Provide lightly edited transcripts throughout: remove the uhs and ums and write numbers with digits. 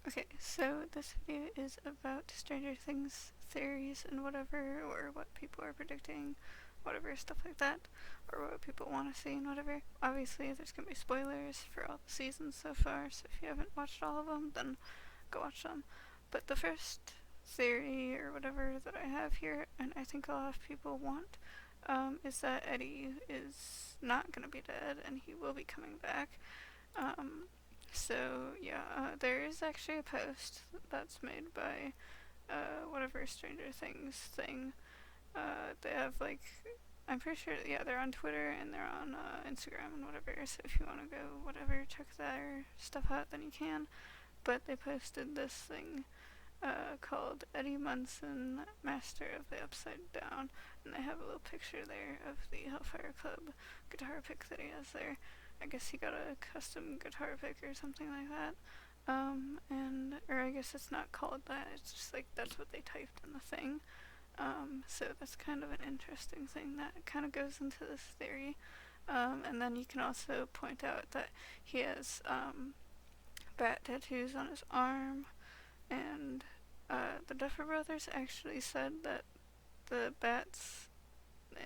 Okay, so this video is about Stranger Things theories and whatever, or what people are predicting, whatever, stuff like that, or what people want to see and whatever. Obviously, there's going to be spoilers for all the seasons so far, so if you haven't watched all of them, then go watch them. But the first theory, or whatever, that I have here, and I think a lot of people want, is that Eddie is not going to be dead, and he will be coming back. So yeah, there is actually a post that's made by whatever Stranger Things thing. They have like, I'm pretty sure, yeah, they're on Twitter and they're on Instagram and whatever. So if you want to go whatever, check their stuff out, then you can. But they posted this thing called Eddie Munson, Master of the Upside Down, and they have a little picture there of the Hellfire Club guitar pick that he has there. I guess he got a custom guitar pick or something like that. Or I guess it's not called that, it's just like that's what they typed in the thing. So that's kind of an interesting thing that kind of goes into this theory. And then you can also point out that he has bat tattoos on his arm, and the Duffer Brothers actually said that the bats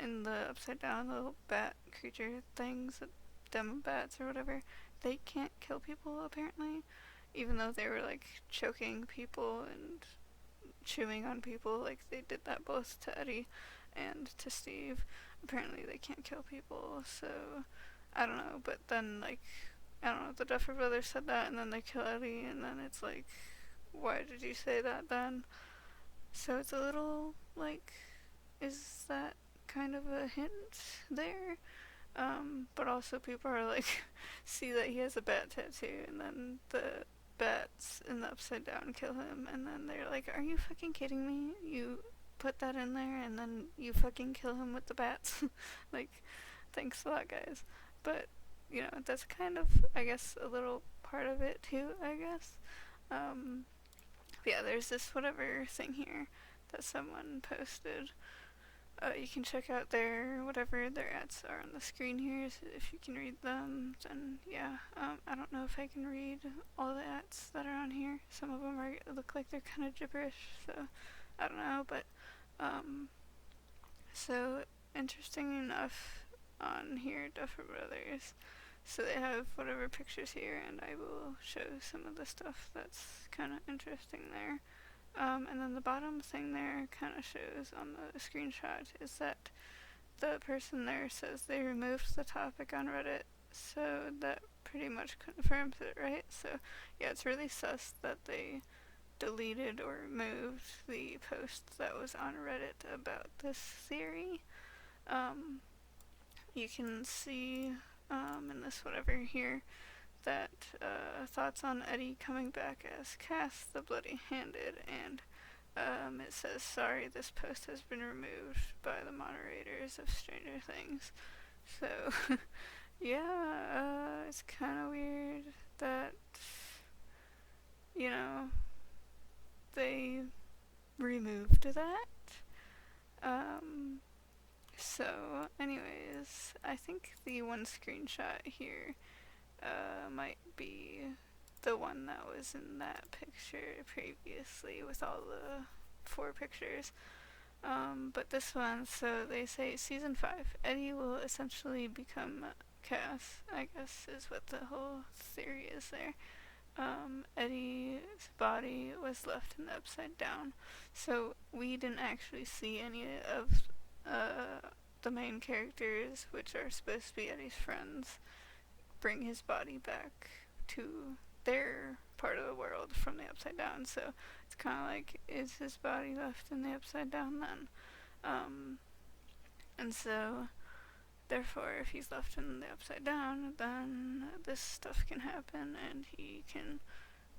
in the upside down little bat creature things, the demo bats or whatever, they can't kill people apparently, even though they were like choking people and chewing on people. Like they did that both to Eddie and to Steve. Apparently they can't kill people, so I don't know. But then like, I don't know, the Duffer Brothers said that and then they kill Eddie, and then it's like, why did you say that then? So it's a little like, is that kind of a hint there? But also people are like, see that he has a bat tattoo, and then the bats in the upside down kill him, and then they're like, are you fucking kidding me? You put that in there, and then you fucking kill him with the bats? Like, thanks a lot, guys. But, you know, that's kind of, I guess, a little part of it too, I guess. Yeah, there's this whatever thing here that someone posted. You can check out their whatever their ads are on the screen here, so if you can read them, then yeah. I don't know if I can read all the ads that are on here. Some of them look like they're kind of gibberish, so I don't know. But so interesting enough, on here, Duffer Brothers. So they have whatever pictures here, and I will show some of the stuff that's kind of interesting there. And then the bottom thing there kind of shows on the screenshot is that the person there says they removed the topic on Reddit, so that pretty much confirms it, right? So yeah, it's really sus that they deleted or removed the post that was on Reddit about this theory. You can see in this whatever here that thoughts on Eddie coming back as Cass the Bloody Handed, and it says, sorry, this post has been removed by the moderators of Stranger Things. So, yeah, it's kind of weird that, you know, they removed that. So, anyways, I think the one screenshot here might be the one that was in that picture previously with all the 4 pictures. But this one, so they say season 5, Eddie will essentially become Cass, I guess is what the whole theory is there. Eddie's body was left in the upside down, so we didn't actually see any of the main characters, which are supposed to be Eddie's friends, bring his body back to their part of the world from the upside down. So it's kind of like, is his body left in the upside down then? And so therefore, if he's left in the upside down, then this stuff can happen, and he can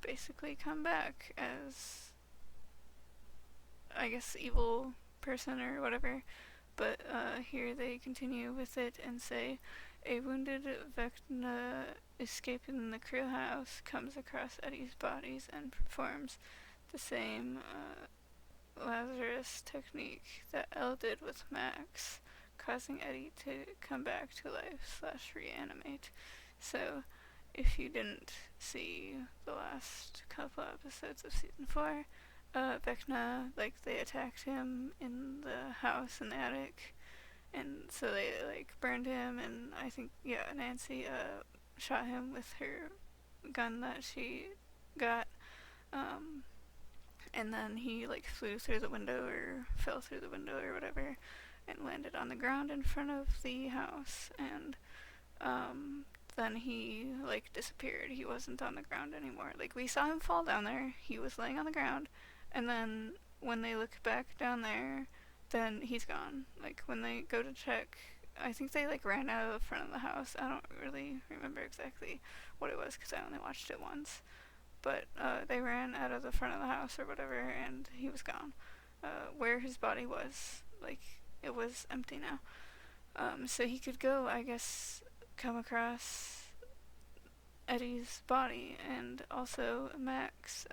basically come back as, I guess, evil person or whatever. But here they continue with it and say, a wounded Vecna escaping the crew house comes across Eddie's bodies and performs the same Lazarus technique that Elle did with Max, causing Eddie to come back to life / reanimate. So if you didn't see the last couple episodes of season 4, Vecna, like, they attacked him in the house in the attic, and so they, like, burned him, and I think, yeah, Nancy, shot him with her gun that she got, um, and then he, like, flew through the window or fell through the window or whatever, and landed on the ground in front of the house, and, then he, like, disappeared. He wasn't on the ground anymore. Like, we saw him fall down there, he was laying on the ground, and then when they look back down there, then he's gone. Like, when they go to check, I think they, like, ran out of the front of the house. I don't really remember exactly what it was because I only watched it once. But they ran out of the front of the house or whatever, and he was gone. Where his body was, like, it was empty now. So he could go, I guess, come across Eddie's body, and also Max.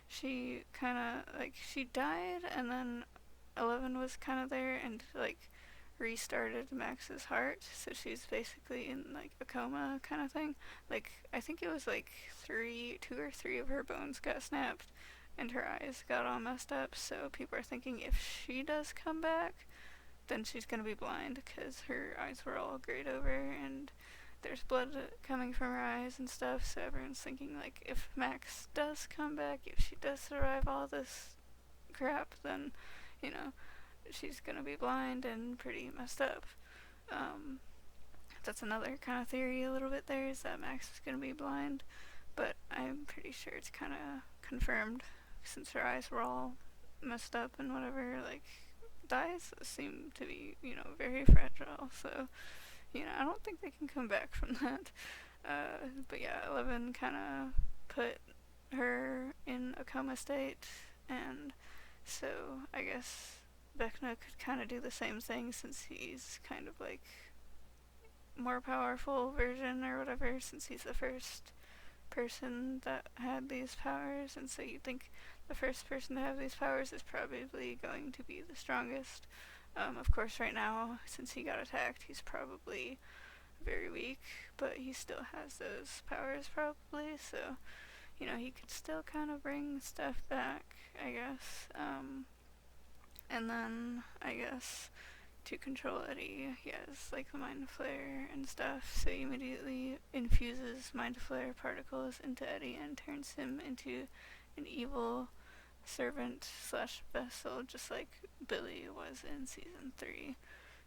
She kind of, like, she died, and then 11 was kind of there and, like, restarted Max's heart, so she's basically in, like, a coma kind of thing. Like, I think it was, like, 2 or 3 of her bones got snapped, and her eyes got all messed up, so people are thinking if she does come back, then she's gonna be blind, because her eyes were all grayed over, and there's blood coming from her eyes and stuff, so everyone's thinking, like, if Max does come back, if she does survive all this crap, then, you know, she's gonna be blind and pretty messed up. That's another kind of theory a little bit there, is that Max is gonna be blind, but I'm pretty sure it's kind of confirmed, since her eyes were all messed up and whatever. Like, the eyes seem to be, you know, very fragile, so, you know, I don't think they can come back from that. But yeah, 11 kind of put her in a coma state, and so I guess Vecna could kind of do the same thing, since he's kind of like more powerful version or whatever, since he's the first person that had these powers, and so you think the first person to have these powers is probably going to be the strongest. Of course, right now, since he got attacked, he's probably very weak, but he still has those powers probably, so, you know, he could still kind of bring stuff back, I guess. And then, I guess, to control Eddie, he has, like, the Mind Flayer and stuff, so he immediately infuses Mind Flayer particles into Eddie and turns him into an evil servant slash vessel, just like Billy was in season 3.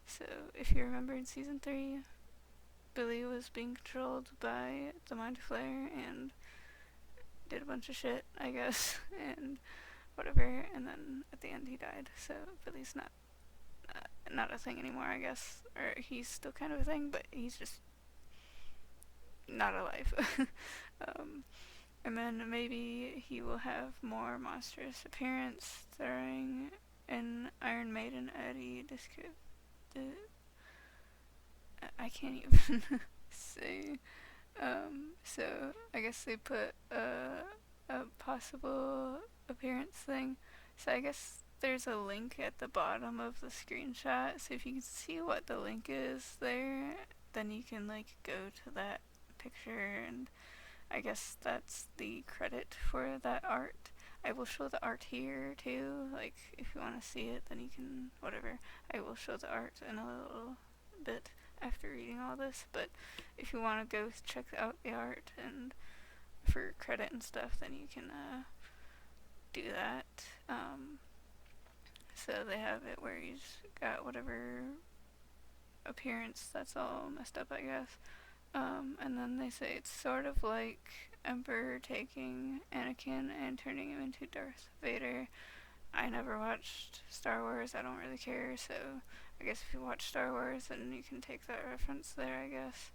So, if you remember in season 3, Billy was being controlled by the Mind Flayer and did a bunch of shit, I guess, and whatever, and then at the end he died, so Billy's not a thing anymore, I guess, or he's still kind of a thing, but he's just not alive. And then maybe he will have more monstrous appearance during an Iron Maiden Eddie I can't even say. So I guess they put a possible appearance thing. So I guess there's a link at the bottom of the screenshot. So if you can see what the link is there, then you can, like, go to that picture, and I guess that's the credit for that art. I will show the art here too, like, if you want to see it, then you can, whatever. I will show the art in a little bit after reading all this, but if you want to go check out the art and for credit and stuff, then you can do that. So they have it where he's got whatever appearance that's all messed up, I guess. And then they say it's sort of like Emperor taking Anakin and turning him into Darth Vader. I never watched Star Wars, I don't really care, so I guess if you watch Star Wars, then you can take that reference there, I guess.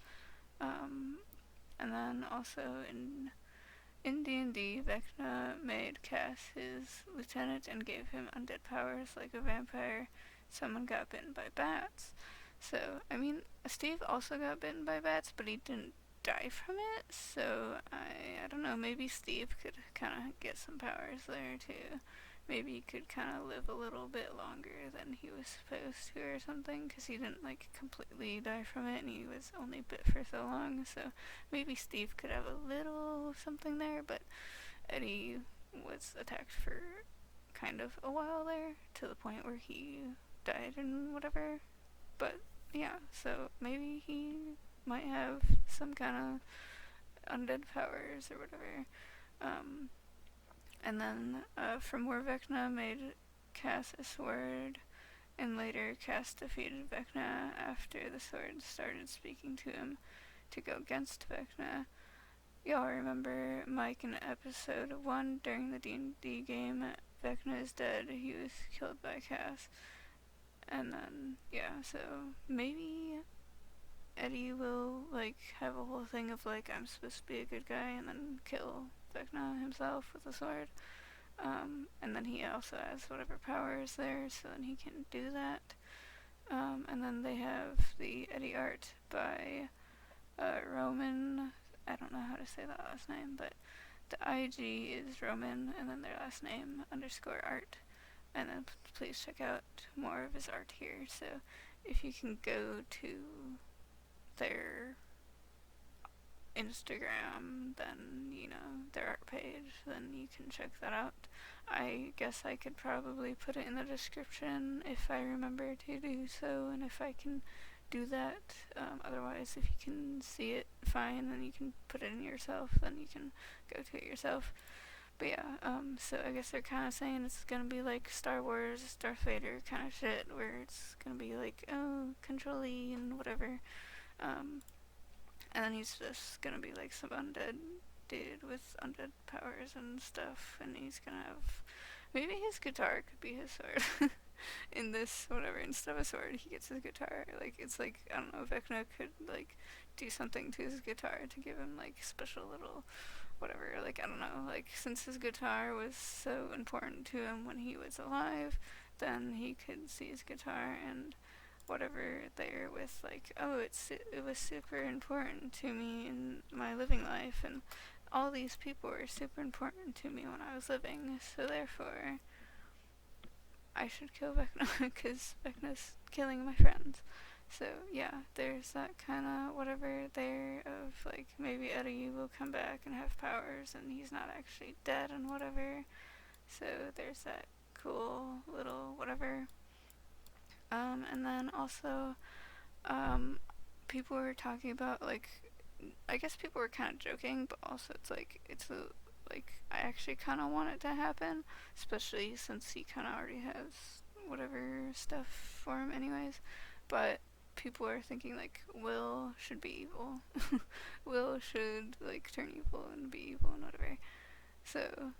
And then also in D&D, Vecna made Cass his lieutenant and gave him undead powers like a vampire. Someone got bitten by bats. So, I mean, Steve also got bitten by bats, but he didn't die from it, so I don't know, maybe Steve could kind of get some powers there too. maybe he could kind of live a little bit longer than he was supposed to or something, because he didn't like completely die from it and he was only bit for so long. So maybe Steve could have a little something there, but Eddie was attacked for kind of a while there, to the point where he died and whatever. But yeah, so maybe he might have some kind of undead powers or whatever. Um, and then from where Vecna made Cass a sword, and later Cass defeated Vecna after the sword started speaking to him to go against Vecna. Y'all remember Mike in episode 1 during the D&D game, Vecna is dead, he was killed by Cass. And then, yeah, so maybe Eddie will, like, have a whole thing of, like, I'm supposed to be a good guy, and then kill Vecna himself with a sword. And then he also has whatever powers there, so then he can do that. And then they have the Eddie art by Roman. I don't know how to say that last name, but the IG is Roman, and then their last name _art. And then please check out more of his art here. So if you can go to their Instagram, then, you know, their art page, then you can check that out. I guess I could probably put it in the description if I remember to do so, and if I can do that. Otherwise, if you can see it, fine, then you can put it in yourself, then you can go to it yourself. But yeah, so I guess they're kind of saying it's gonna be like Star Wars, Darth Vader kind of shit, where it's gonna be like, oh, Control-E and whatever. And then he's just gonna be like some undead dude with undead powers and stuff, and he's gonna have, maybe his guitar could be his sword. In this, whatever, instead of a sword, he gets his guitar. Like, it's like, I don't know, Vecna could, like, do something to his guitar to give him, like, special little whatever, like, I don't know, like, since his guitar was so important to him when he was alive, then he could see his guitar and whatever there with, like, oh, it was super important to me in my living life, and all these people were super important to me when I was living, so therefore I should kill Vecna, because Vecna's killing my friends. So yeah, there's that kind of whatever there of, like, maybe Eddie will come back and have powers and he's not actually dead and whatever. So there's that cool little whatever. And then also, people were talking about, like, I guess people were kind of joking, but also it's like, like, I actually kind of want it to happen, especially since he kind of already has whatever stuff for him anyways. But people are thinking, like, Will should be evil. Will should, like, turn evil and be evil and whatever. So,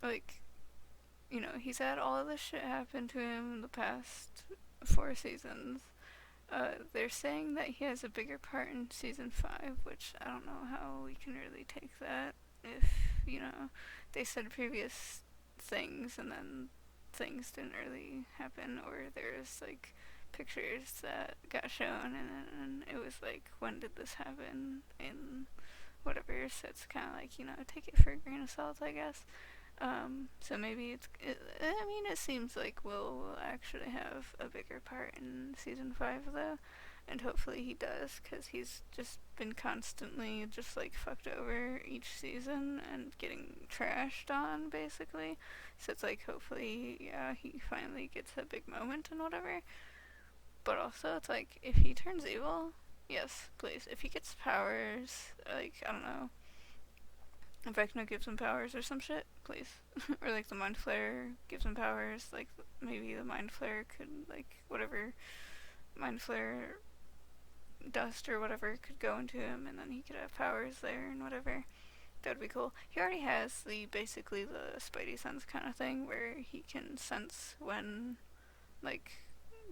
like, you know, he's had all of this shit happen to him in the past 4 seasons. They're saying that he has a bigger part in season 5, which I don't know how we can really take that. If, you know, they said previous things and then things didn't really happen, or there's, like, pictures that got shown and it was like, when did this happen in whatever, so it's kind of like, you know, take it for a grain of salt, I guess. So maybe I mean, it seems like Will actually have a bigger part in season 5 though, and hopefully he does, because he's just been constantly just, like, fucked over each season and getting trashed on, basically. So it's like, hopefully, yeah, he finally gets a big moment and whatever. But also, it's like, if he turns evil, yes, please. If he gets powers, like, I don't know, if Vecna gives him powers or some shit, please. Or, like, the Mind Flayer gives him powers, like, maybe the Mind Flayer could, like, whatever, Mind Flayer dust or whatever could go into him, and then he could have powers there and whatever. That would be cool. He already has basically the Spidey sense kind of thing, where he can sense when, like,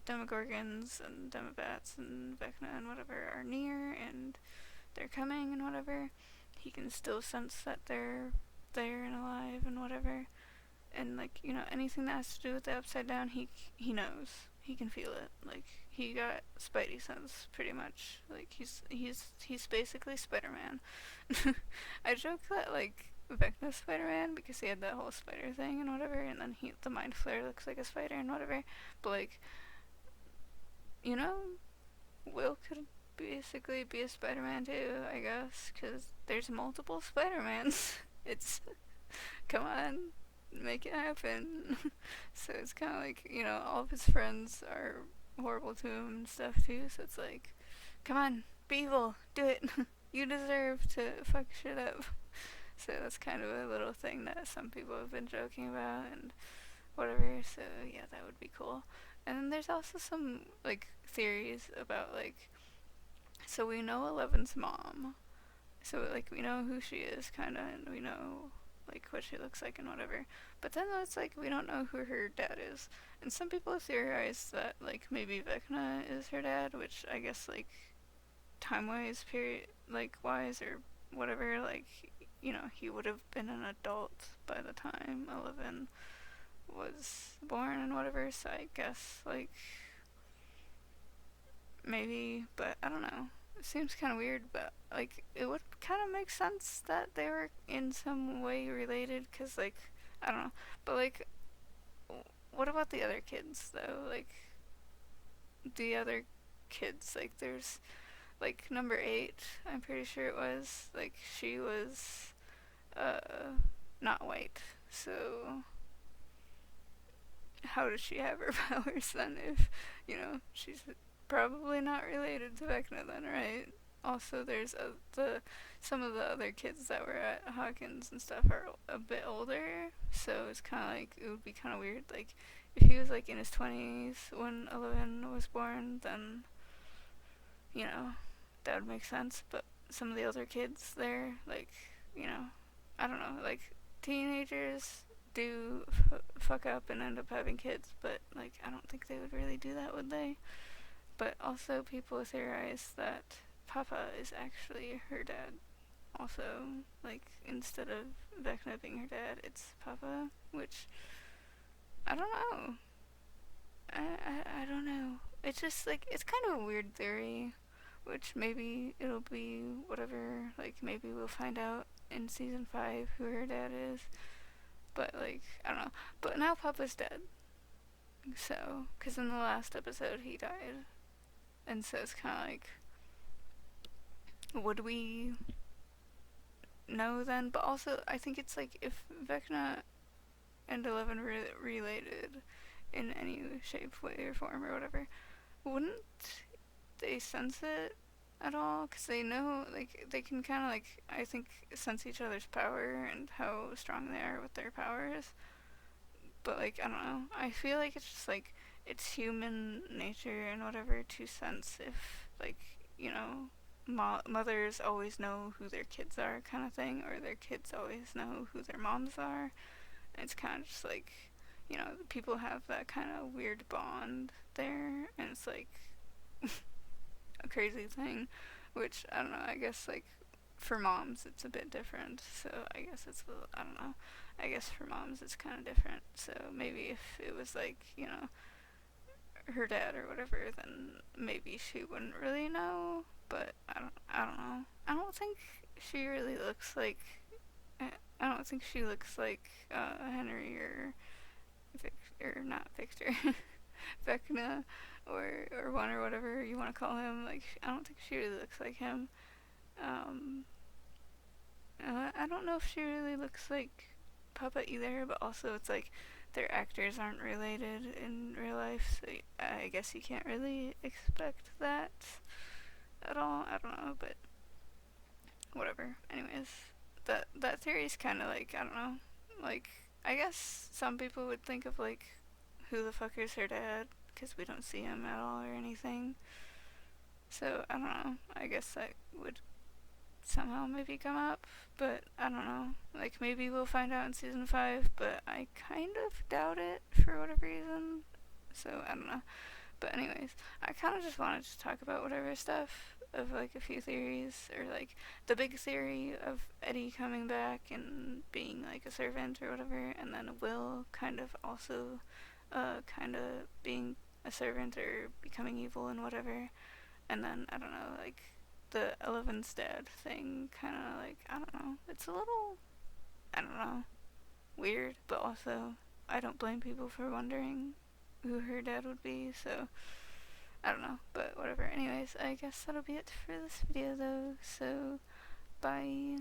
Demogorgons and Demobats and Vecna and whatever are near and they're coming and whatever. He can still sense that they're there and alive and whatever. And, like, you know, anything that has to do with the Upside Down, he knows. He can feel it. Like, he got Spidey sense pretty much. Like, he's basically Spider-Man. I joke that, like, Vecna Spider-Man because he had that whole spider thing and whatever, and then the Mind Flayer looks like a spider and whatever. But like, you know, Will could basically be a Spider-Man too, I guess, because there's multiple Spider-Mans. It's come on, make it happen. So it's kind of like, all of his friends are horrible to him and stuff too. So it's like, come on, be evil, do it. You deserve to fuck shit up. So that's kind of a little thing that some people have been joking about and whatever. So yeah, that would be cool. And then there's also some like theories about like, so we know Eleven's mom. So like we know who she is kind of, and we know like what she looks like and whatever. But then it's like we don't know who her dad is. And some people have theorized that like maybe Vecna is her dad, which I guess like time wise period like wise or whatever, like he would have been an adult by the time 11 was born and whatever, so I guess like maybe, but I don't know. It seems kind of weird, but like it would kind of make sense that they were in some way related, cause like I don't know, but like what about the other kids though? Like the other kids, like there's like number 8, I'm pretty sure it was, like she was not white, so how does she have her powers then if she's probably not related to Vecna then, right? Also, there's some of the other kids that were at Hawkins and stuff are a bit older, so it's kind of like it would be kind of weird. Like if he was like in his 20s when 11 was born, then that would make sense. But some of the other kids there, like I don't know, like teenagers do fuck up and end up having kids, but like I don't think they would really do that, would they? But also people theorize that Papa is actually her dad. Also, like instead of Vecna being her dad, it's Papa, which I don't know. I don't know. It's just like it's kind of a weird theory, which maybe it'll be whatever. Like maybe we'll find out in season 5 who her dad is. But like I don't know. But now Papa's dead. So, because in the last episode he died, and so it's kind of like, would we know then? But also, I think it's like if Vecna and 11 were related in any shape, way, or form, or whatever, wouldn't they sense it at all? Because they know, like, they can kind of, like, I think, sense each other's power and how strong they are with their powers. But, like, I don't know. I feel like it's just, like, it's human nature and whatever to sense if, like, mothers always know who their kids are kind of thing, or their kids always know who their moms are. And it's kind of just like, people have that kind of weird bond there, and it's like a crazy thing, which I don't know, I guess like for moms it's a bit different, so I guess I don't know, I guess for moms it's kind of different, so maybe if it was like, her dad or whatever, then maybe she wouldn't really know, but I don't know. I don't think she really looks like, I don't think she looks like Henry or or not Victor, Vecna, or one or whatever you want to call him. Like I don't think she really looks like him. Um, I don't know if she really looks like Papa either, but also it's like their actors aren't related in real life, so I guess you can't really expect that at all. I don't know, but whatever. Anyways, that theory is kind of like, I don't know, like I guess some people would think of like who the fuck is her dad because we don't see him at all or anything. So I don't know. I guess that would somehow maybe come up, but I don't know. Like maybe we'll find out in season 5, but I kind of doubt it for whatever reason. So I don't know. But anyways, I kind of just wanted to talk about whatever stuff of like a few theories, or like the big theory of Eddie coming back and being like a servant or whatever, and then Will kind of also kind of being a servant or becoming evil and whatever, and then I don't know, like the 11's dad thing, kind of like I don't know, it's a little weird, but also I don't blame people for wondering who her dad would be, so I don't know, but whatever. Anyways, I guess that'll be it for this video though, so bye.